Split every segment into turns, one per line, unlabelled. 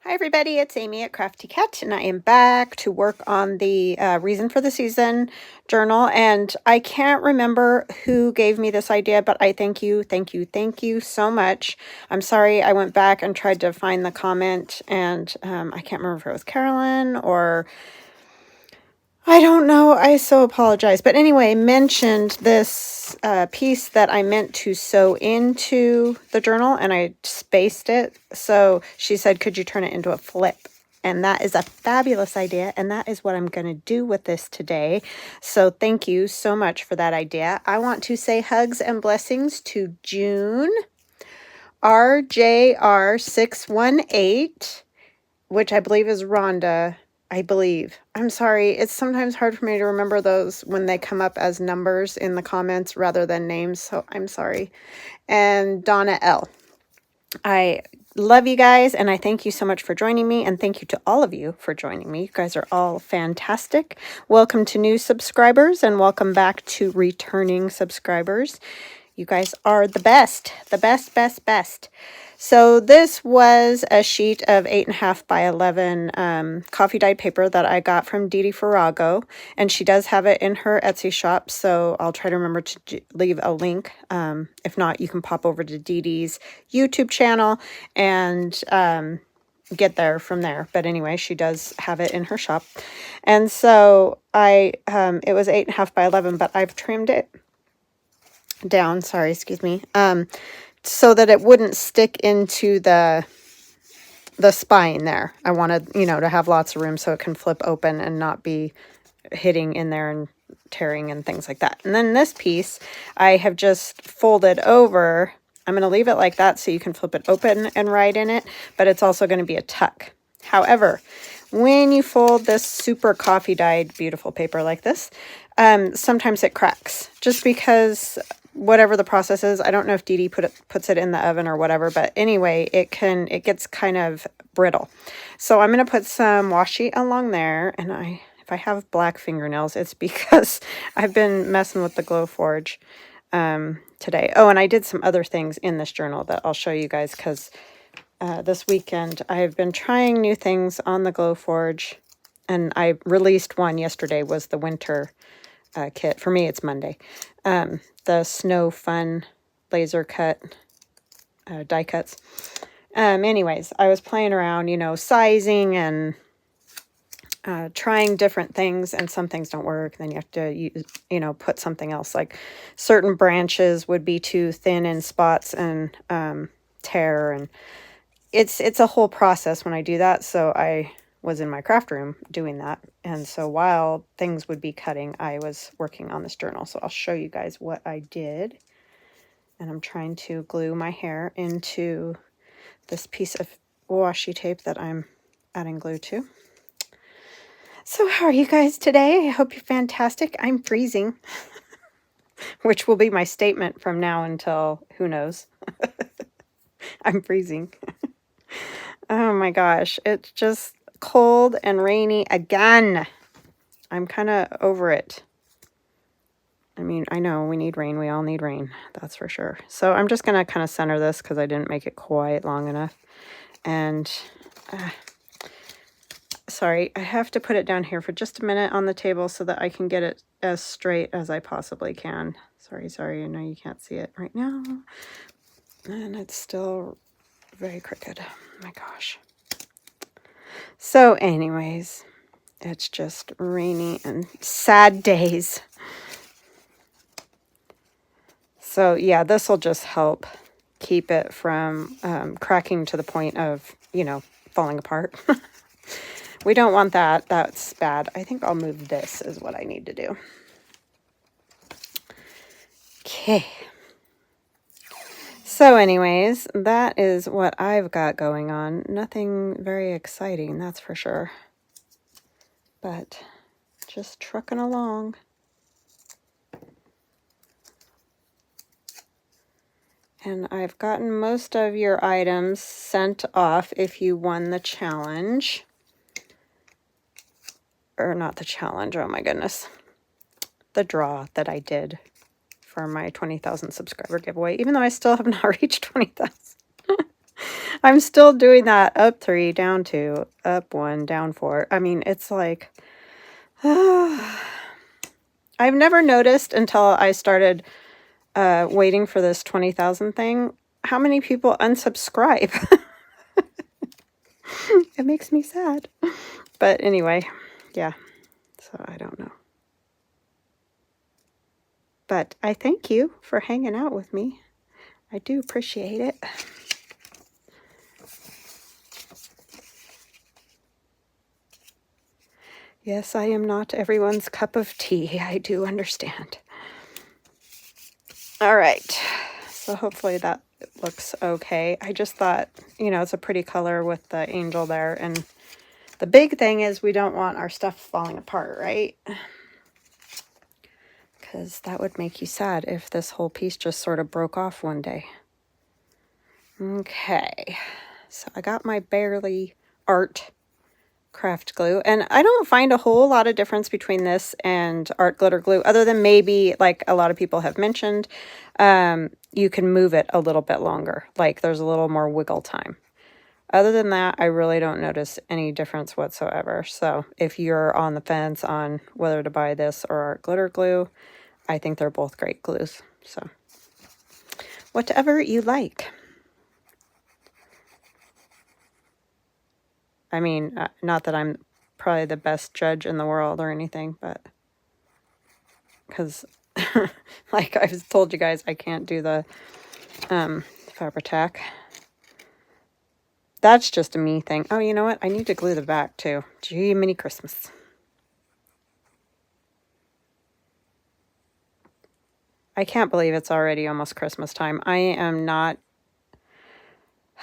Hi everybody, it's Amy at Crafty Cat, and I am back to work on the Reason for the Season journal, and I can't remember who gave me this idea, but I thank you so much. I'm sorry I went back and tried to find the comment, and I can't remember if it was Carolyn or I don't know. I so apologize. But anyway, mentioned this piece that I meant to sew into the journal, and I spaced it. So she said, could you turn it into a flip? And that is a fabulous idea, and that is what I'm going to do with this today. So thank you so much for that idea. I want to say hugs and blessings to June, RJR618, which I believe is Rhonda. I believe. I'm sorry. It's sometimes hard for me to remember those when they come up as numbers in the comments rather than names. So I'm sorry. And Donna L. I love you guys, and I thank you so much for joining me, and thank you to all of you for joining me. You guys are all fantastic. Welcome to new subscribers, and welcome back to returning subscribers. You guys are the best, best. So this was a sheet of 8.5 by 11 coffee dyed paper that I got from DeeDee Farago, and she does have it in her Etsy shop, so I'll try to remember to leave a link. If not, you can pop over to DeeDee's YouTube channel and get there from there. But anyway, she does have it in her shop. And so it was 8.5 by 11, but I've trimmed it down, sorry, excuse me, so that it wouldn't stick into the spine there. I wanted, to have lots of room so it can flip open and not be hitting in there and tearing and things like that. And then this piece, I have just folded over. I'm going to leave it like that so you can flip it open and write in it, but it's also going to be a tuck. However, when you fold this super coffee dyed beautiful paper like this, sometimes it cracks just because whatever the process is. I don't know if DeeDee puts it in the oven or whatever, but anyway, it gets kind of brittle. So I'm going to put some washi along there, and if I have black fingernails, it's because I've been messing with the Glowforge today. Oh, and I did some other things in this journal that I'll show you guys, because this weekend I've been trying new things on the Glowforge, and I released one yesterday, was the winter kit. For me, it's Monday. The Snow Fun laser cut die cuts. Anyways, I was playing around, sizing and trying different things, and some things don't work. Then you have to use, put something else. Like certain branches would be too thin in spots and tear, and it's a whole process when I do that. So I was in my craft room doing that, and so while things would be cutting, I was working on this journal. So I'll show you guys what I did. And I'm trying to glue my hair into this piece of washi tape that I'm adding glue to. So how are you guys today? I hope you're fantastic. I'm freezing, which will be my statement from now until who knows. I'm freezing. Oh my gosh, it's just cold and rainy again. I'm kind of over it. I mean, I know we need rain. We all need rain. That's for sure. So I'm just going to kind of center this because I didn't make it quite long enough. And sorry, I have to put it down here for just a minute on the table so that I can get it as straight as I possibly can. Sorry. I know you can't see it right now. And it's still very crooked. Oh my gosh. So anyways, it's just rainy and sad days. So yeah, this will just help keep it from cracking to the point of, falling apart. We don't want that. That's bad. I think I'll move this is what I need to do. Okay. So anyways, that is what I've got going on. Nothing very exciting, that's for sure. But just trucking along. And I've gotten most of your items sent off if you won the challenge. Or not the challenge, oh my goodness. The draw that I did for my 20,000 subscriber giveaway, even though I still have not reached 20,000. I'm still doing that up 3, down 2, up 1, down 4. I mean, it's like, I've never noticed until I started waiting for this 20,000 thing, how many people unsubscribe. It makes me sad. But anyway, yeah, so I don't know. But I thank you for hanging out with me. I do appreciate it. Yes, I am not everyone's cup of tea. I do understand. All right. So hopefully that looks okay. I just thought, you know, it's a pretty color with the angel there. And the big thing is we don't want our stuff falling apart, right? Because that would make you sad if this whole piece just sort of broke off one day. Okay. So I got my Barely Art craft glue, and I don't find a whole lot of difference between this and art glitter glue, other than maybe, like a lot of people have mentioned, you can move it a little bit longer, like there's a little more wiggle time. Other than that, I really don't notice any difference whatsoever. So if you're on the fence on whether to buy this or art glitter glue, I think they're both great glues. So whatever you like. I mean, not that I'm probably the best judge in the world or anything, but because like I've told you guys, I can't do the Fabri-Tac. That's just a me thing. Oh, you know what? I need to glue the back too. Gee, mini Christmas. I can't believe it's already almost Christmas time. I am not,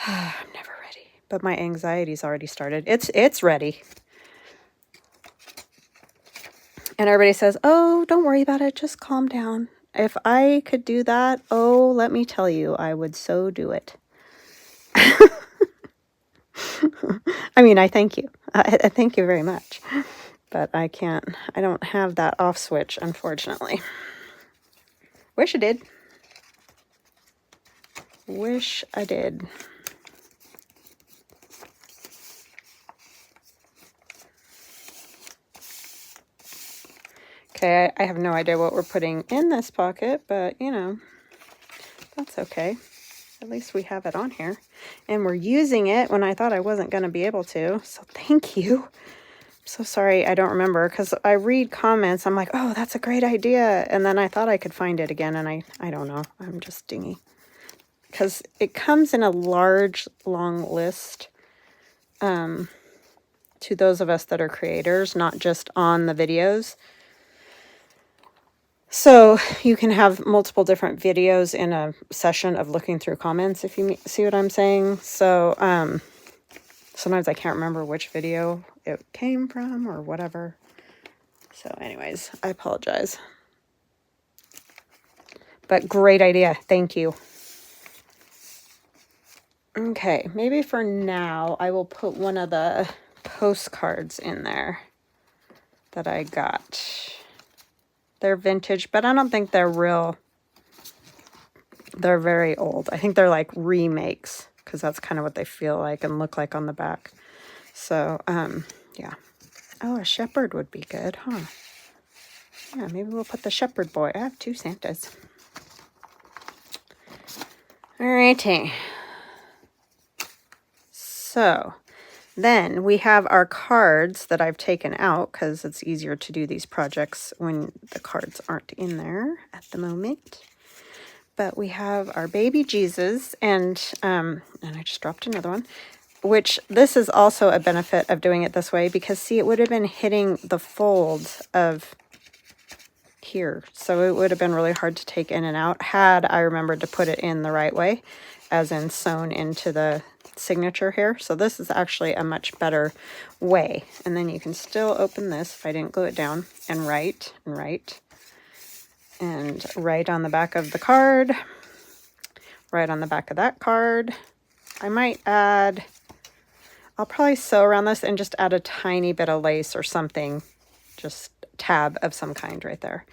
I'm never ready, but my anxiety's already started. It's ready. And everybody says, oh, don't worry about it. Just calm down. If I could do that, oh, let me tell you, I would so do it. I mean, I thank you. I thank you very much. But I don't have that off switch, unfortunately. Wish I did. Wish I did. Okay, I have no idea what we're putting in this pocket, but, you know, that's okay. At least we have it on here. And we're using it when I thought I wasn't going to be able to. So thank you. I'm so sorry I don't remember, because I read comments. I'm like, oh, that's a great idea. And then I thought I could find it again, and I don't know. I'm just dingy. Because it comes in a large, long list to those of us that are creators, not just on the videos. So you can have multiple different videos in a session of looking through comments, if you see what I'm saying. So sometimes I can't remember which video it came from or whatever. So anyways, I apologize. But great idea. Thank you. Okay, maybe for now I will put one of the postcards in there that I got. They're vintage, but I don't think they're real. They're very old. I think they're like remakes, because that's kind of what they feel like and look like on the back. So, yeah. Oh, a shepherd would be good, huh? Yeah, maybe we'll put the shepherd boy. I have 2 Santas. Alrighty. So, then we have our cards that I've taken out, because it's easier to do these projects when the cards aren't in there at the moment. But we have our baby Jesus, and I just dropped another one, which this is also a benefit of doing it this way, because see, it would have been hitting the folds of here. So it would have been really hard to take in and out had I remembered to put it in the right way, as in sewn into the signature here. So this is actually a much better way. And then you can still open this if I didn't glue it down, and write and write and write on the back of the card, write on the back of that card. I might add, I'll probably sew around this and just add a tiny bit of lace or something, just tab of some kind right there.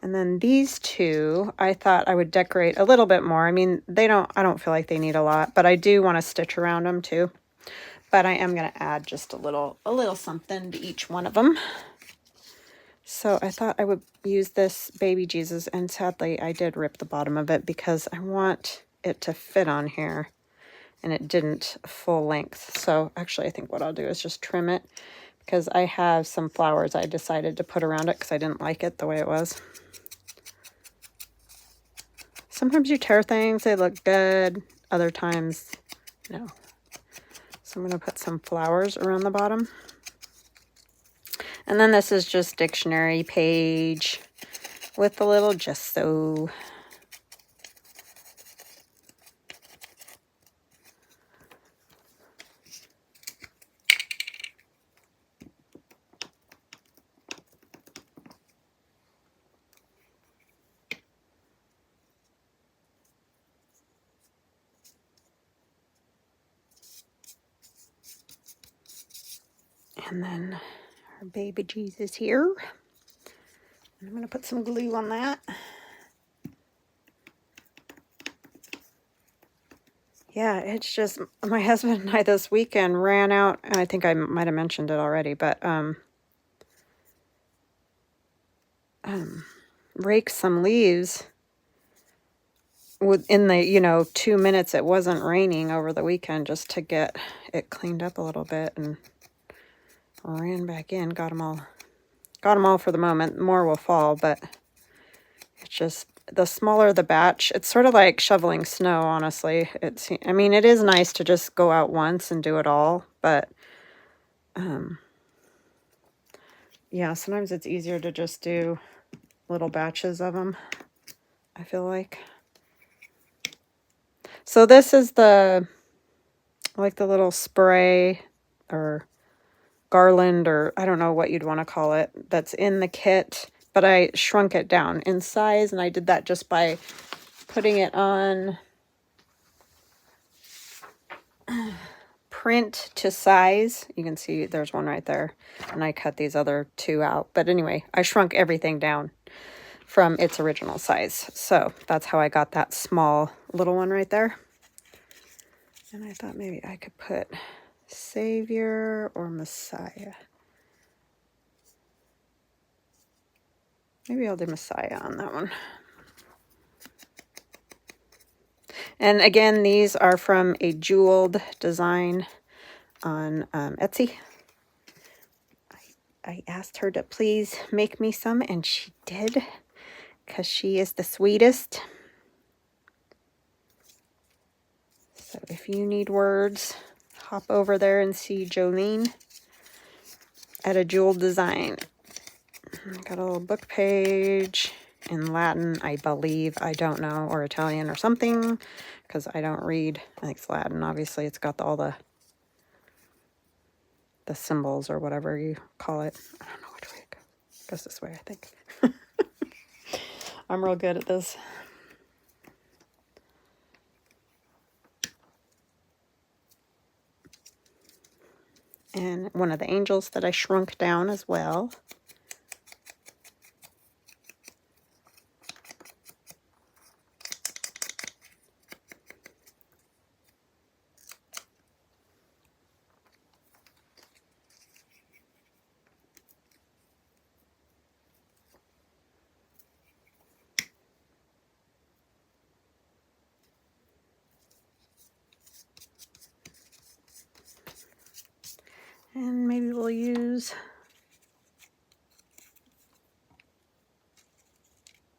And then these two, I thought I would decorate a little bit more. I mean, I don't feel like they need a lot, but I do want to stitch around them too. But I am going to add just a little something to each one of them. So I thought I would use this baby Jesus, and sadly I did rip the bottom of it because I want it to fit on here, and it didn't full length. So actually I think what I'll do is just trim it, because I have some flowers I decided to put around it because I didn't like it the way it was. Sometimes you tear things, they look good. Other times, no. So I'm going to put some flowers around the bottom. And then this is just dictionary page with a little gesso. And then our baby Jesus here. I'm going to put some glue on that. Yeah, it's just my husband and I this weekend ran out, and I think I might have mentioned it already, but raked some leaves within the 2 minutes it wasn't raining over the weekend, just to get it cleaned up a little bit, and ran back in, got them all for the moment. More will fall, but it's just, the smaller the batch, it's sort of like shoveling snow, honestly. I mean, it is nice to just go out once and do it all, but yeah, sometimes it's easier to just do little batches of them, I feel like. So this is the little spray or garland, or I don't know what you'd want to call it, that's in the kit, but I shrunk it down in size, and I did that just by putting it on print to size. You can see there's one right there, and I cut these other two out. But anyway, I shrunk everything down from its original size. So that's how I got that small little one right there. And I thought maybe I could put Savior or Messiah. Maybe I'll do Messiah on that one. And again, these are from AJeweldDesign on Etsy. I asked her to please make me some, and she did, because she is the sweetest. So if you need words, hop over there and see Jolene at AJeweldDesign. Got a little book page in Latin, I believe. I don't know, or Italian or something, because I don't read. I think it's Latin. Obviously, it's got all the symbols or whatever you call it. I don't know which way it goes. It goes this way, I think. I'm real good at this. And one of the angels that I shrunk down as well. And maybe we'll use,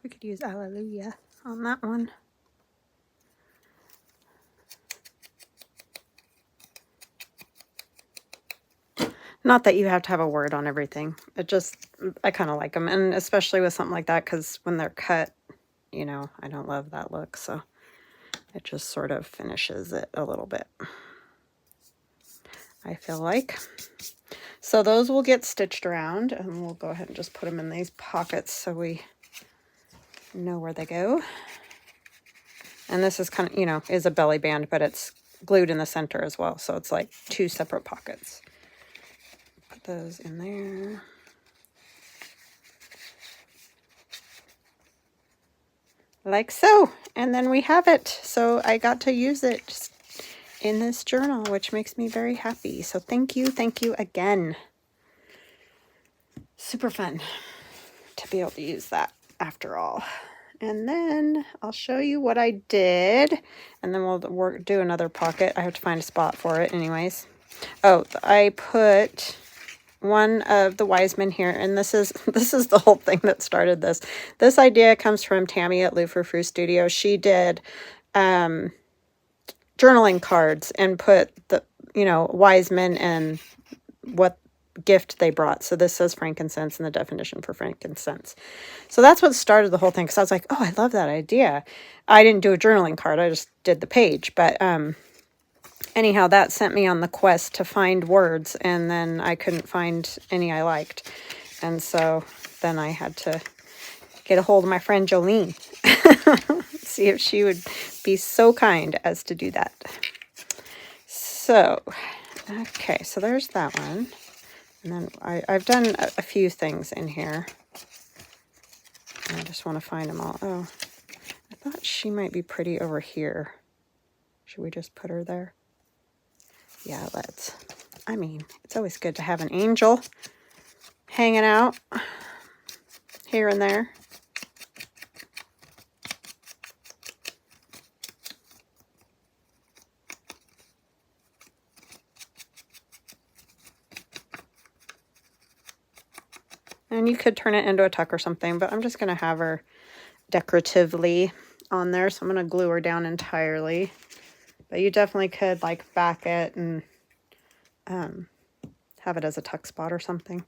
we could use Alleluia on that one. Not that you have to have a word on everything. It just, I kind of like them. And especially with something like that, because when they're cut, I don't love that look. So it just sort of finishes it a little bit, I feel like. So those will get stitched around, and we'll go ahead and just put them in these pockets so we know where they go. And this is kind of, is a belly band, but it's glued in the center as well. So it's like two separate pockets. Put those in there. like so. And then we have it. So I got to use it in this journal, which makes me very happy. So thank you again. Super fun to be able to use that after all. And then I'll show you what I did, and then we'll do another pocket. I have to find a spot for it anyways. Oh, I put one of the wise men here, and this is the whole thing that started this. This idea comes from Tammy at Lou Frou Studio. She did journaling cards and put the, wise men and what gift they brought. So this says frankincense and the definition for frankincense. So that's what started the whole thing, because I was like, oh, I love that idea. I didn't do a journaling card. I just did the page. But anyhow, that sent me on the quest to find words, and then I couldn't find any I liked. And so then I had to get a hold of my friend Jolene, see if she would be so kind as to do that. So, okay, so there's that one. And then I've done a few things in here. I just want to find them all. Oh, I thought she might be pretty over here. Should we just put her there? Yeah, let's. I mean, it's always good to have an angel hanging out here and there. And you could turn it into a tuck or something, but I'm just going to have her decoratively on there. So I'm going to glue her down entirely. But you definitely could like back it and have it as a tuck spot or something.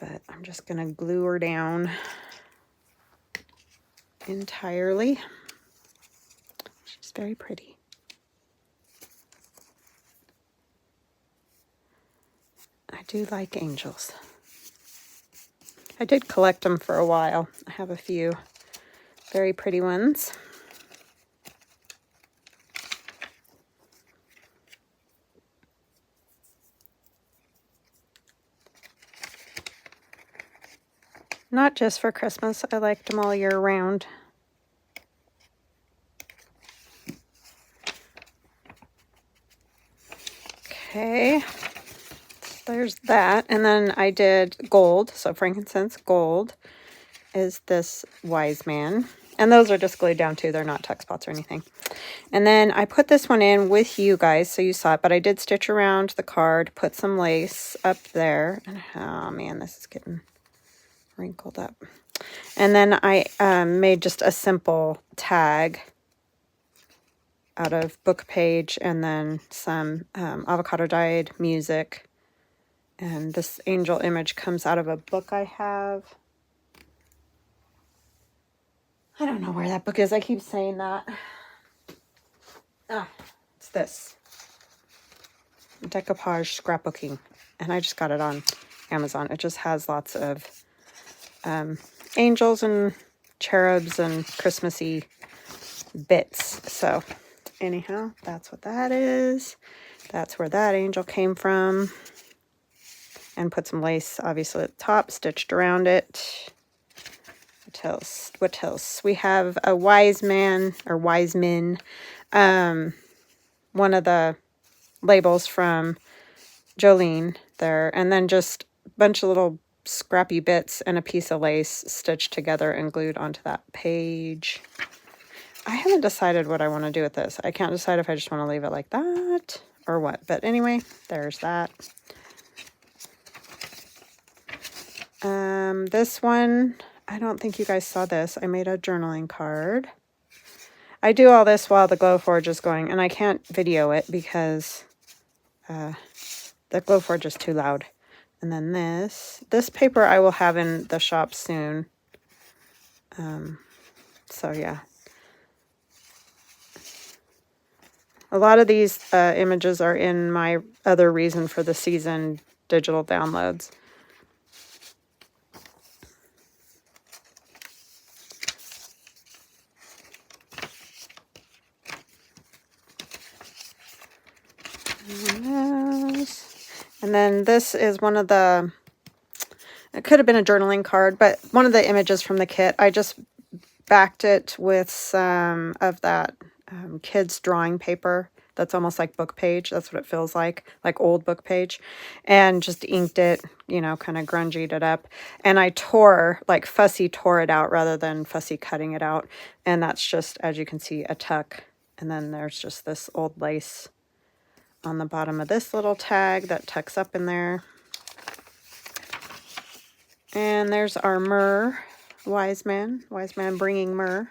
But I'm just going to glue her down entirely. She's very pretty. I do like angels. I did collect them for a while. I have a few very pretty ones. Not just for Christmas. I liked them all year round. Okay. There's that. And then I did gold. So frankincense, gold is this wise man. And those are just glued down too. They're not tuck spots or anything. And then I put this one in with you guys, so you saw it. But I did stitch around the card, put some lace up there. And oh man, this is getting wrinkled up. And then I made just a simple tag out of book page, and then some avocado dyed music. And this angel image comes out of a book I have. I don't know where that book is. I keep saying that. Ah, it's this. Decoupage Scrapbooking. And I just got it on Amazon. It just has lots of angels and cherubs and Christmassy bits. So anyhow, that's what that is. That's where that angel came from. And put some lace, obviously, at the top, stitched around it. What else? We have a wise man, or wise men. One of the labels from Jolene there. And then just a bunch of little scrappy bits and a piece of lace stitched together and glued onto that page. I haven't decided what I want to do with this. I can't decide if I just want to leave it like that or what. But anyway, there's that. This one, I don't think you guys saw this. I made a journaling card. I do all this while the Glowforge is going, and I can't video it because the Glowforge is too loud. And then this paper I will have in the shop soon. So yeah. A lot of these images are in my other reason for the season digital downloads. And then this is one of the, it could have been a journaling card, but one of the images from the kit. I just backed it with some of that kids drawing paper that's almost like book page. That's what it feels like old book page. And just inked it, you know, kind of grungied it up. And I tore, like fussy tore it out rather than fussy cutting it out. And that's just, as you can see, a tuck. And then there's just this old lace on the bottom of this little tag that tucks up in there. And there's our myrrh, wise man bringing myrrh.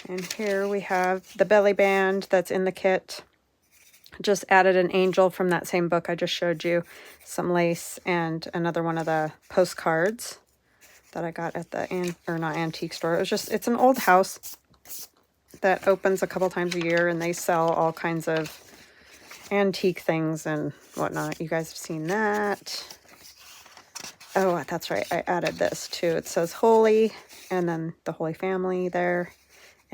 And here we have the belly band that's in the kit. Just added an angel from that same book I just showed you, some lace, and another one of the postcards that I got at the, not antique store. It's an old house that opens a couple times a year, and they sell all kinds of antique things and whatnot. You guys have seen that. Oh, that's right. I added this too. It says Holy, and then the Holy Family there,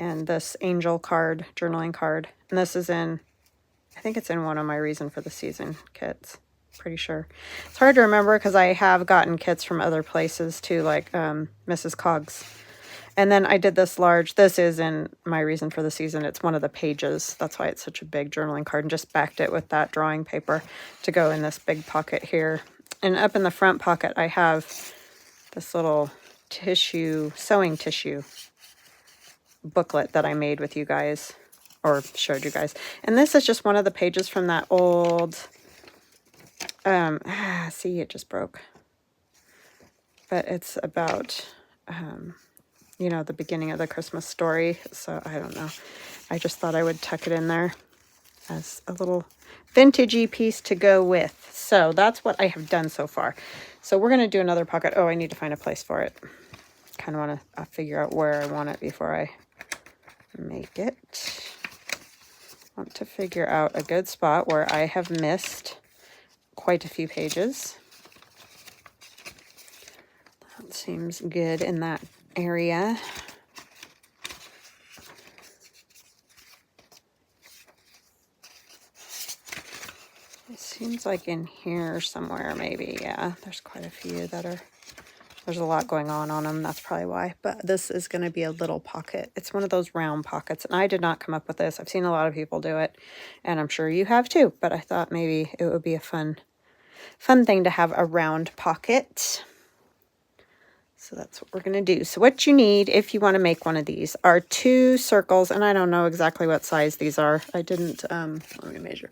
and this angel card, journaling card. And this is in, I think it's in one of my Reason for the Season kits. Pretty sure. It's hard to remember because I have gotten kits from other places too, like Mrs. Coggs. And then I did this large. This is in my Reason for the Season. It's one of the pages. That's why it's such a big journaling card, and just backed it with that drawing paper to go in this big pocket here. And up in the front pocket, I have this little tissue, sewing tissue booklet that I made with you guys, or showed you guys. And this is just one of the pages from that old, see, it just broke. But it's about, you know, the beginning of the Christmas story. So I don't know. I just thought I would tuck it in there as a little vintagey piece to go with. So that's what I have done so far. So we're going to do another pocket. Oh, I need to find a place for it. Kind of want to figure out where I want it before I make it. Want to figure out a good spot where I have missed quite a few pages. That seems good in that area. It seems like in here somewhere, maybe. Yeah, there's quite a few that are, there's a lot going on them. That's probably why. But this is going to be a little pocket. It's one of those round pockets. And I did not come up with this. I've seen a lot of people do it. And I'm sure you have too. But I thought maybe it would be a fun thing to have a round pocket. So that's what we're going to do. So what you need if you want to make one of these are 2 circles. And I don't know exactly what size these are. I didn't, let me measure.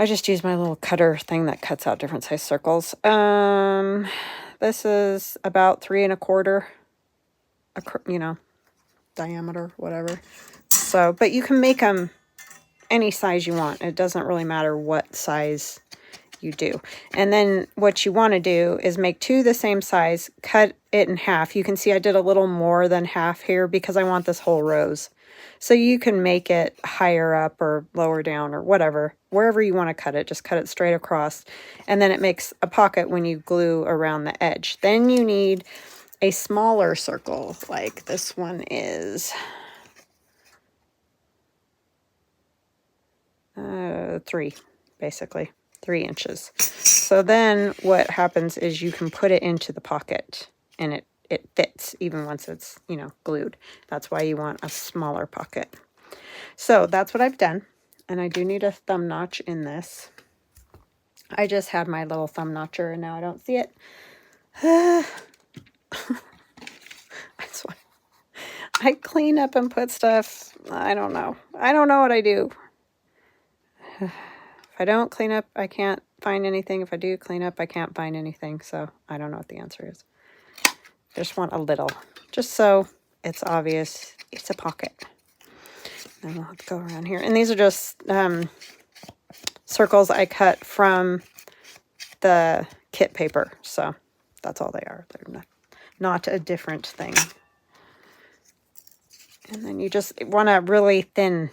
I just used my little cutter thing that cuts out different size circles. This is about 3 1/4, you know, diameter, whatever. So, but you can make them any size you want. It doesn't really matter what size you do. And then what you want to do is make 2 the same size, cut it in half. You can see I did a little more than half here because I want this whole rose. So you can make it higher up or lower down or whatever, wherever you want to cut it, just cut it straight across. And then it makes a pocket when you glue around the edge. Then you need a smaller circle, like this one is 3, basically 3 inches. So then what happens is you can put it into the pocket and it fits even once it's, you know, glued. That's why you want a smaller pocket. So that's what I've done. And I do need a thumb notch in this. I just had my little thumb notcher and now I don't see it. That's why I clean up and put stuff. I don't know. I don't know what I do. If I don't clean up, I can't find anything. If I do clean up, I can't find anything. So I don't know what the answer is. Just want a little, just so it's obvious it's a pocket. Then we'll have to go around here. And these are just circles I cut from the kit paper. So that's all they are. They're not a different thing. And then you just want a really thin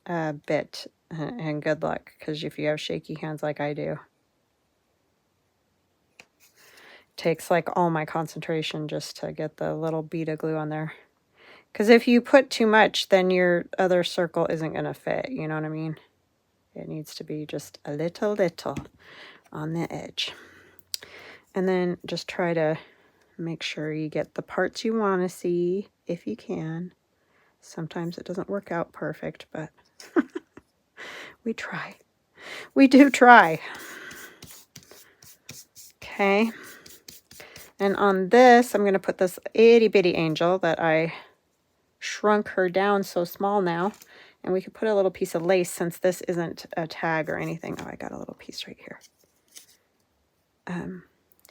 bit. And good luck, because if you have shaky hands like I do, it takes like all my concentration just to get the little bead of glue on there. Because if you put too much, then your other circle isn't going to fit. You know what I mean? It needs to be just a little on the edge. And then just try to Make sure you get the parts you want to see if you can. Sometimes it doesn't work out perfect, but we try. We do try. Okay. And on this, I'm going to put this itty bitty angel that I shrunk her down so small now. And we could put a little piece of lace since this isn't a tag or anything. Oh, I got a little piece right here.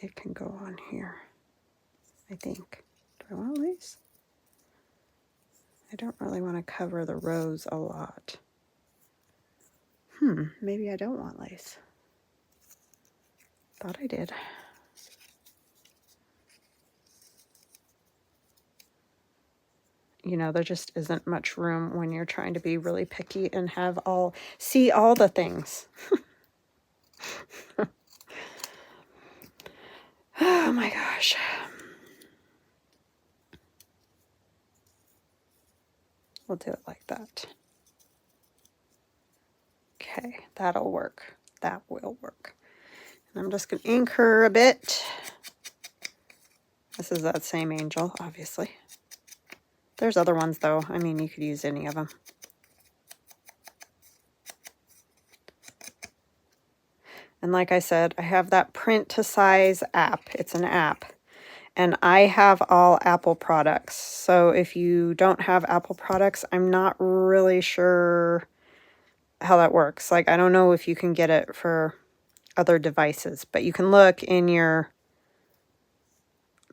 It can go on here, I think. Do I want lace? I don't really want to cover the rows a lot. Maybe I don't want lace. Thought I did. You know, there just isn't much room when you're trying to be really picky and have see all the things. Oh my gosh. We'll do it like that. Okay, that'll work. That will work. And I'm just going to ink her a bit. This is that same angel, obviously. There's other ones, though. I mean, you could use any of them. And like I said, I have that print to size app. It's an app. And I have all Apple products. So if you don't have Apple products, I'm not really sure how that works. Like, I don't know if you can get it for other devices, but you can look in your,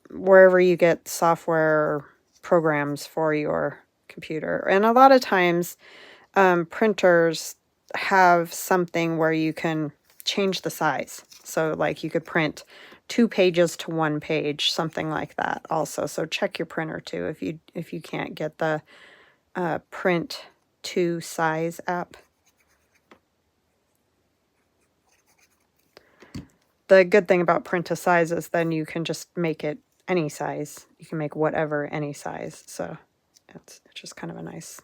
wherever you get software programs for your computer. And a lot of times, printers have something where you can change the size. So like you could print 2 pages to 1 page, something like that also. So check your printer too if you can't get the print to size app. The good thing about print to size is then you can just make it any size. You can make whatever any size. So it's just kind of a nice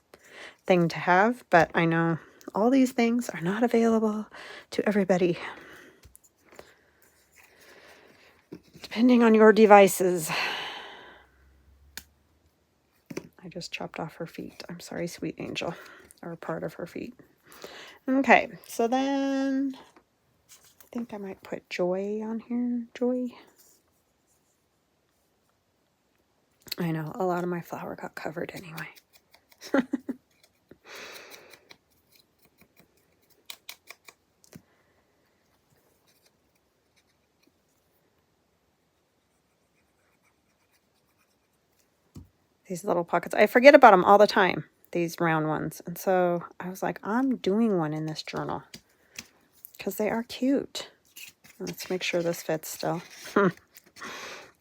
thing to have. But I know all these things are not available to everybody, depending on your devices. I just chopped off her feet. I'm sorry, sweet angel, or part of her feet. Okay, so then I think I might put Joy on here. Joy. I know, a lot of my flower got covered anyway. These little pockets. I forget about them all the time, these round ones. And so I was like, I'm doing one in this journal because they are cute. Let's make sure this fits still.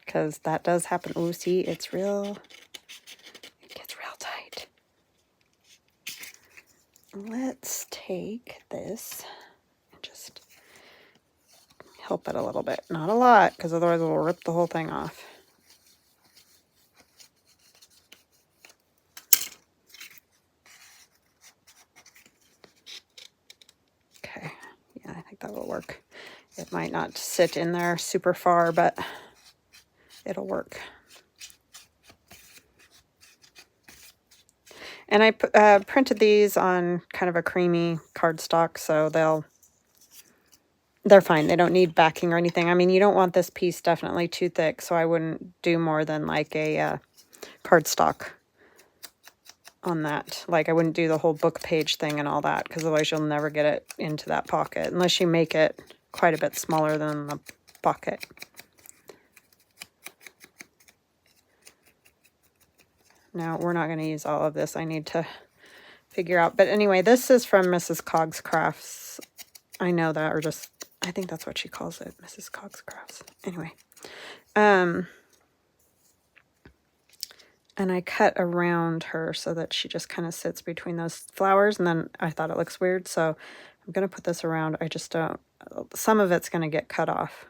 Because that does happen. Oh, see, it gets real tight. Let's take this and just help it a little bit. Not a lot, because otherwise we'll rip the whole thing off. Okay, yeah, I think that will work. It might not sit in there super far, but it'll work. And I printed these on kind of a creamy cardstock, so they're fine. They don't need backing or anything. I mean, you don't want this piece definitely too thick, so I wouldn't do more than like a cardstock on that. Like I wouldn't do the whole book page thing and all that, because otherwise you'll never get it into that pocket unless you make it quite a bit smaller than the pocket. Now we're not going to use all of this. I need to figure out. But anyway, this is from Mrs. Cog's Crafts. I know that, or just, I think that's what she calls it, Mrs. Cog's Crafts. Anyway. And I cut around her so that she just kind of sits between those flowers. And then I thought it looks weird, so I'm going to put this around. I just don't, some of it's going to get cut off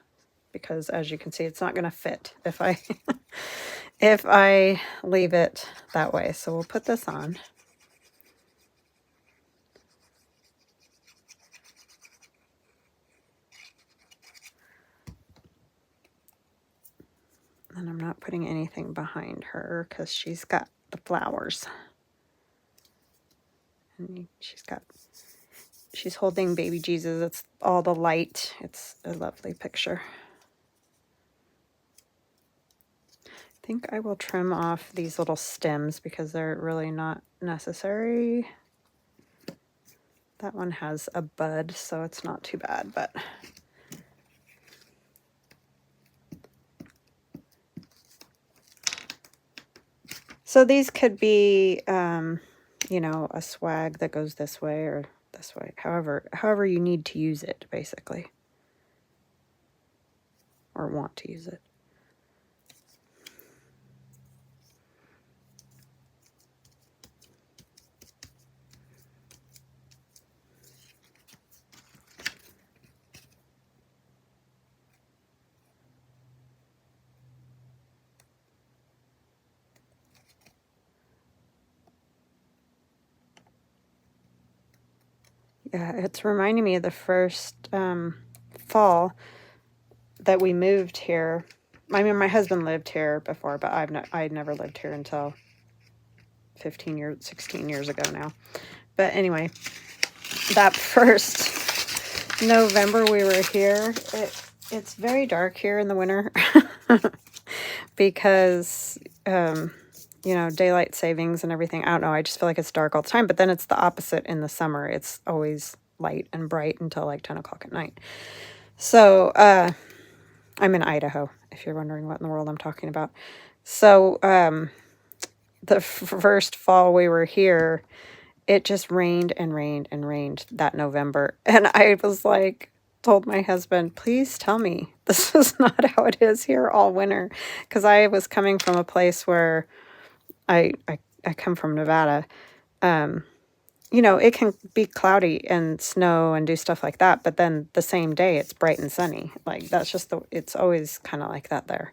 because as you can see, it's not going to fit if I, if I leave it that way. So we'll put this on. And I'm not putting anything behind her because she's got the flowers. And she's holding baby Jesus. It's all the light. It's a lovely picture. I think I will trim off these little stems because they're really not necessary. That one has a bud, so it's not too bad, but so these could be, you know, a swag that goes this way or this way, however you need to use it, basically, or want to use it. Yeah, it's reminding me of the first fall that we moved here. I mean, my husband lived here before, but I'd never lived here until 16 years ago now. But anyway, that first November we were here, it's very dark here in the winter because, you know, daylight savings and everything. I don't know. I just feel like it's dark all the time. But then it's the opposite in the summer. It's always light and bright until like 10 o'clock at night. So I'm in Idaho, if you're wondering what in the world I'm talking about. So the first fall we were here, it just rained and rained and rained that November. And I was like, told my husband, please tell me this is not how it is here all winter. Because I was coming from a place where I come from Nevada. You know, it can be cloudy and snow and do stuff like that. But then the same day it's bright and sunny. Like that's just it's always kind of like that there.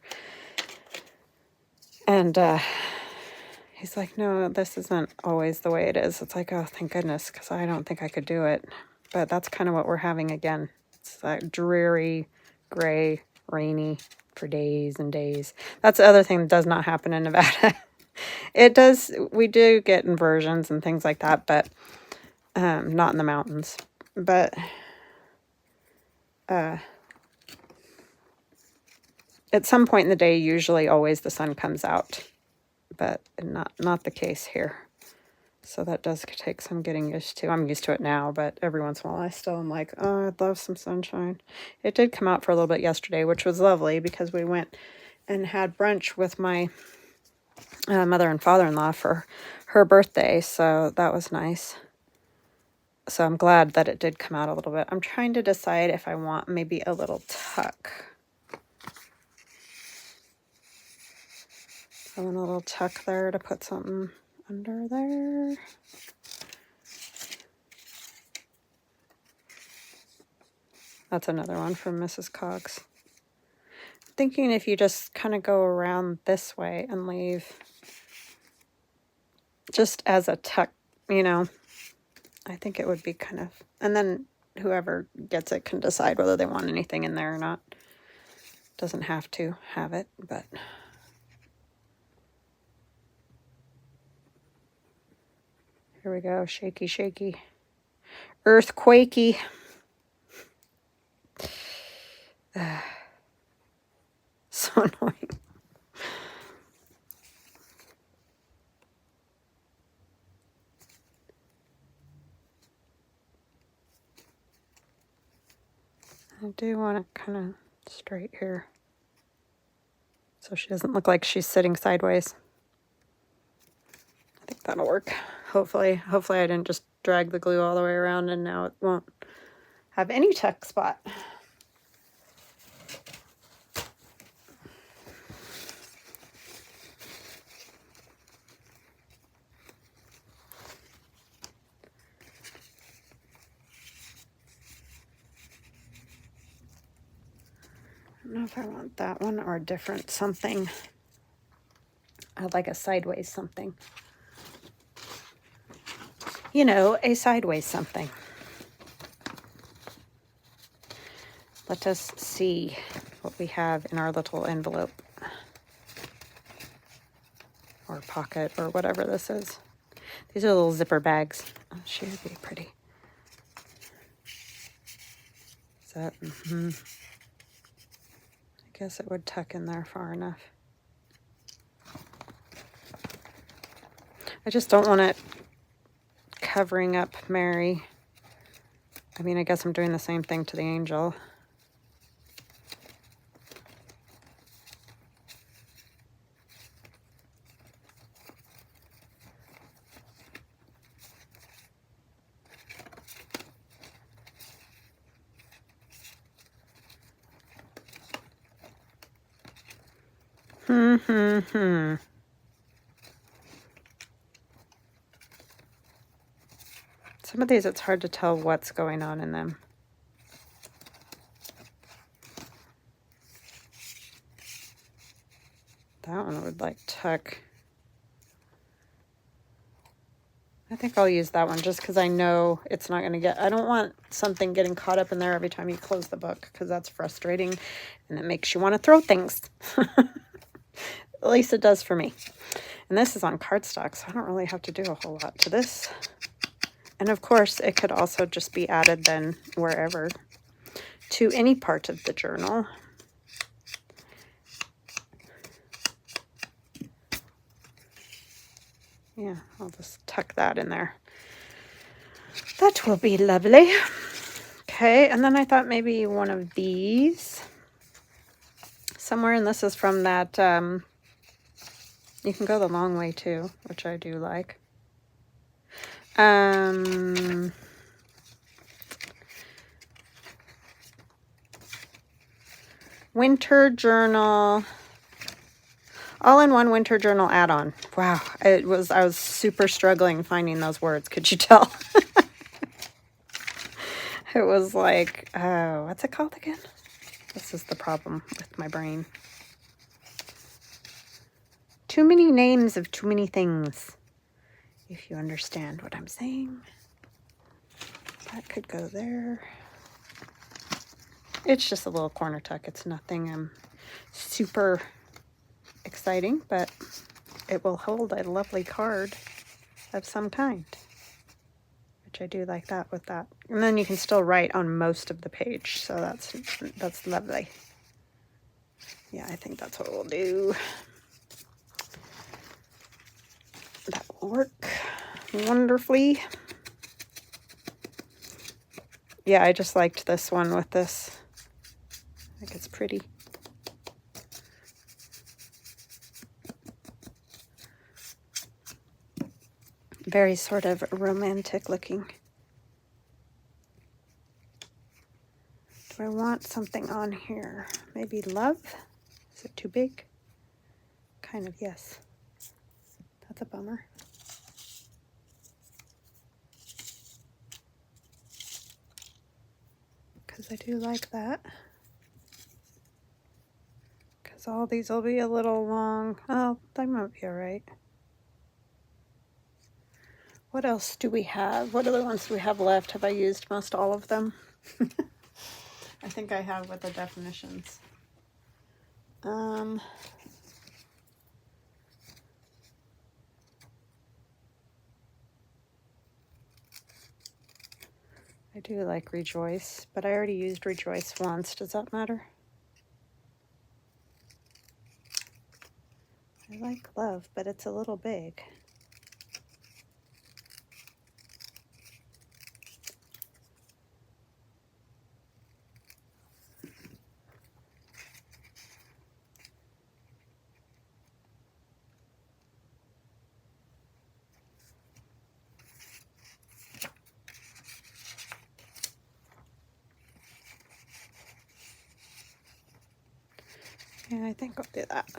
And he's like, no, this isn't always the way it is. It's like, oh, thank goodness, because I don't think I could do it. But that's kind of what we're having again. It's like dreary, gray, rainy for days and days. That's the other thing that does not happen in Nevada. It does, we do get inversions and things like that, but not in the mountains. But at some point in the day, usually always the sun comes out. But not the case here. So that does take some getting used to. I'm used to it now, but every once in a while I still am like, oh, I'd love some sunshine. It did come out for a little bit yesterday, which was lovely because we went and had brunch with my mother and father-in-law for her birthday, so that was nice. So I'm glad that it did come out a little bit. I'm trying to decide if I want maybe a little tuck. I want a little tuck there to put something under there. That's another one from Mrs. Cox. I'm thinking if you just kind of go around this way and leave just as a tuck, you know, I think it would be kind of, and then whoever gets it can decide whether they want anything in there or not. Doesn't have to have it, but here we go. Shaky, shaky. Earthquakey. So annoying. I do want it kind of straight here so she doesn't look like she's sitting sideways. I think that'll work. Hopefully I didn't just drag the glue all the way around and now it won't have any tuck spot. I don't know if I want that one or a different something. I'd like a sideways something. You know, a sideways something. Let us see what we have in our little envelope. or pocket or whatever this is. These are little zipper bags. Oh, she would be pretty. Is that? I guess it would tuck in there far enough. I just don't want it covering up Mary. I mean, I guess I'm doing the same thing to the angel. Some of these, it's hard to tell what's going on in them. That one would like tuck. I think I'll use that one just because I know it's not going to get, I don't want something getting caught up in there every time you close the book, because that's frustrating and it makes you want to throw things. At least it does for me. And this is on cardstock, so I don't really have to do a whole lot to this. And of course, it could also just be added then wherever, to any part of the journal. Yeah, I'll just tuck that in there. That will be lovely. Okay, and then I thought maybe one of these somewhere, and this is from that, you can go the long way too, which I do like. Winter journal, all-in-one winter journal add-on. Wow, I was super struggling finding those words. Could you tell? It was like, what's it called again? This is the problem with my brain. Too many names of too many things. If you understand what I'm saying. That could go there. It's just a little corner tuck. It's nothing super exciting, but it will hold a lovely card of some kind. Which I do like that with that. And then you can still write on most of the page, so that's lovely. Yeah, I think that's what we'll do. That will work wonderfully. Yeah, I just liked this one with this. I think it's pretty. Very sort of romantic looking. Do I want something on here? Maybe love? Is it too big? Kind of, yes. That's a bummer. Because I do like that. Because all these will be a little long. Oh, they might be all right. What else do we have? What other ones do we have left? Have I used most all of them? I think I have with the definitions. I do like Rejoice, but I already used Rejoice once. Does that matter? I like Love, but it's a little big. Yeah, I think I'll do that.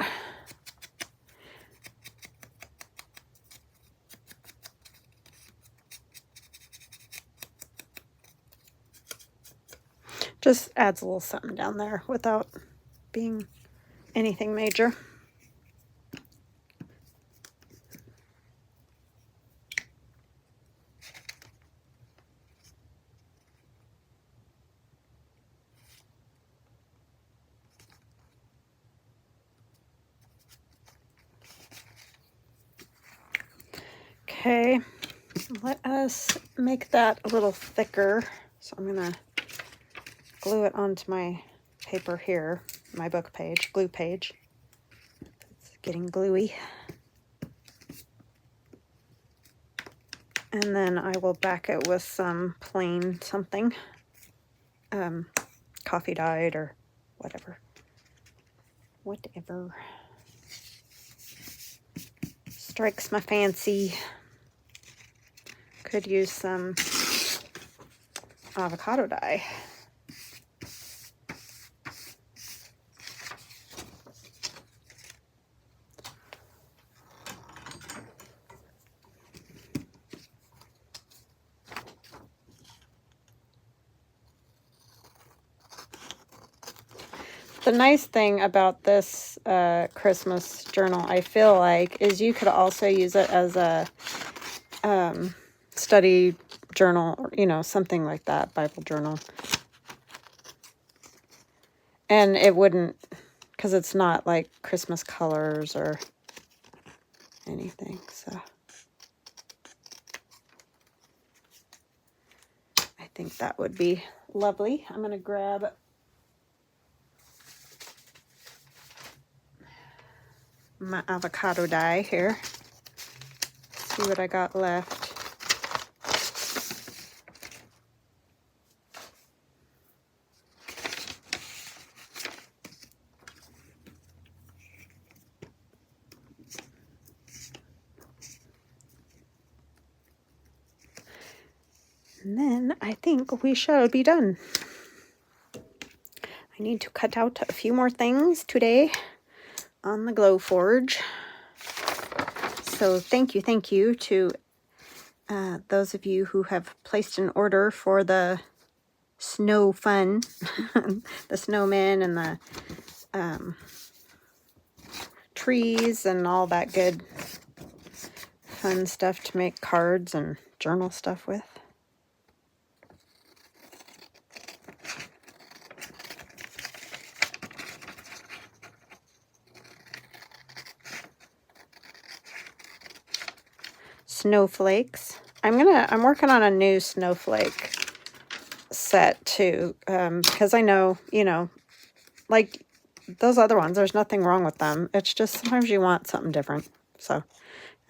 Just adds a little something down there without being anything major. Okay, let us make that a little thicker. So I'm going to glue it onto my paper here, my book page, glue page. It's getting gluey. And then I will back it with some plain something, coffee dyed or whatever. Whatever strikes my fancy. Could use some avocado dye. The nice thing about this Christmas journal, I feel like, is you could also use it as a study journal, or, you know, something like that, Bible journal. And it wouldn't, because it's not like Christmas colors or anything, so I think that would be lovely. I'm going to grab my avocado dye here. See what I got left. And then I think we shall be done. I need to cut out a few more things today on the Glow Forge. So thank you to those of you who have placed an order for the snow fun, the snowmen and the trees and all that good fun stuff to make cards and journal stuff with. Snowflakes. I'm working on a new snowflake set too, because I know, you know, like those other ones, there's nothing wrong with them. It's just sometimes you want something different. So,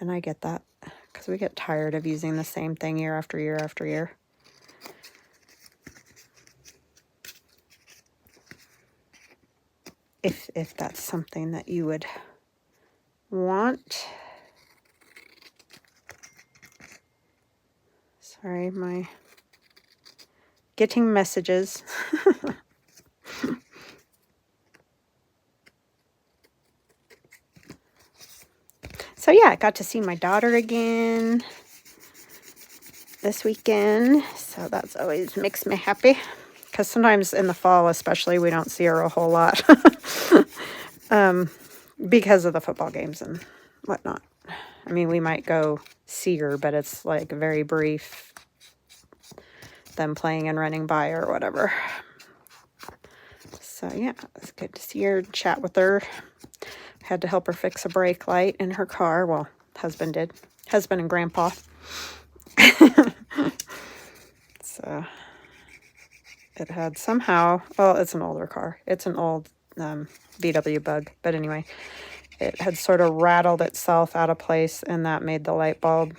and I get that because we get tired of using the same thing year after year after year. If that's something that you would want. Sorry, my getting messages. So yeah, I got to see my daughter again this weekend. So that's always makes me happy. Because sometimes in the fall especially, we don't see her a whole lot. Because of the football games and whatnot. I mean, we might go see her, but it's like very brief. Them playing and running by or whatever. So yeah, it's good to see her, chat with her. Had to help her fix a brake light in her car. Well, husband did. Husband and grandpa. So it had somehow, well, it's an older car. It's an old VW Bug. But anyway, it had sort of rattled itself out of place, and that made the light bulb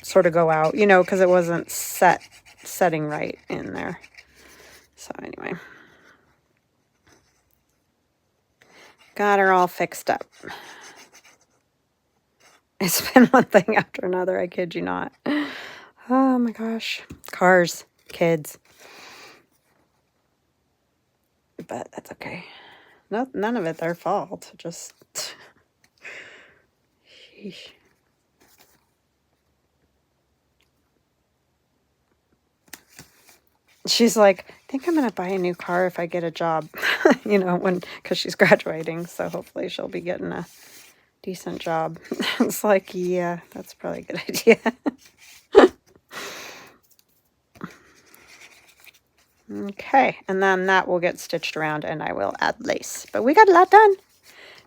sort of go out, you know, because it wasn't setting right in there. So anyway, got her all fixed up. It's been one thing after another, I kid you not. Oh my gosh. Cars, kids. But that's okay. No, none of it their fault. Just... Sheesh. She's like, I think I'm going to buy a new car if I get a job, you know, because she's graduating. So hopefully she'll be getting a decent job. It's like, yeah, that's probably a good idea. Okay, and then that will get stitched around and I will add lace. But we got a lot done.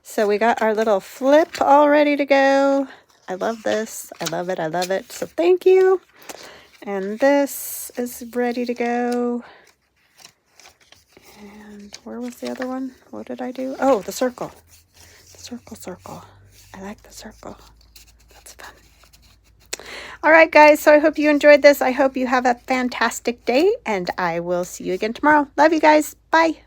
So we got our little flip all ready to go. I love this. I love it. I love it. So thank you. And this is ready to go. And where was the other one? What did I do? Oh, the circle. Circle. I like the circle. That's fun. All right, guys. So I hope you enjoyed this. I hope you have a fantastic day, and I will see you again tomorrow. Love you guys. Bye.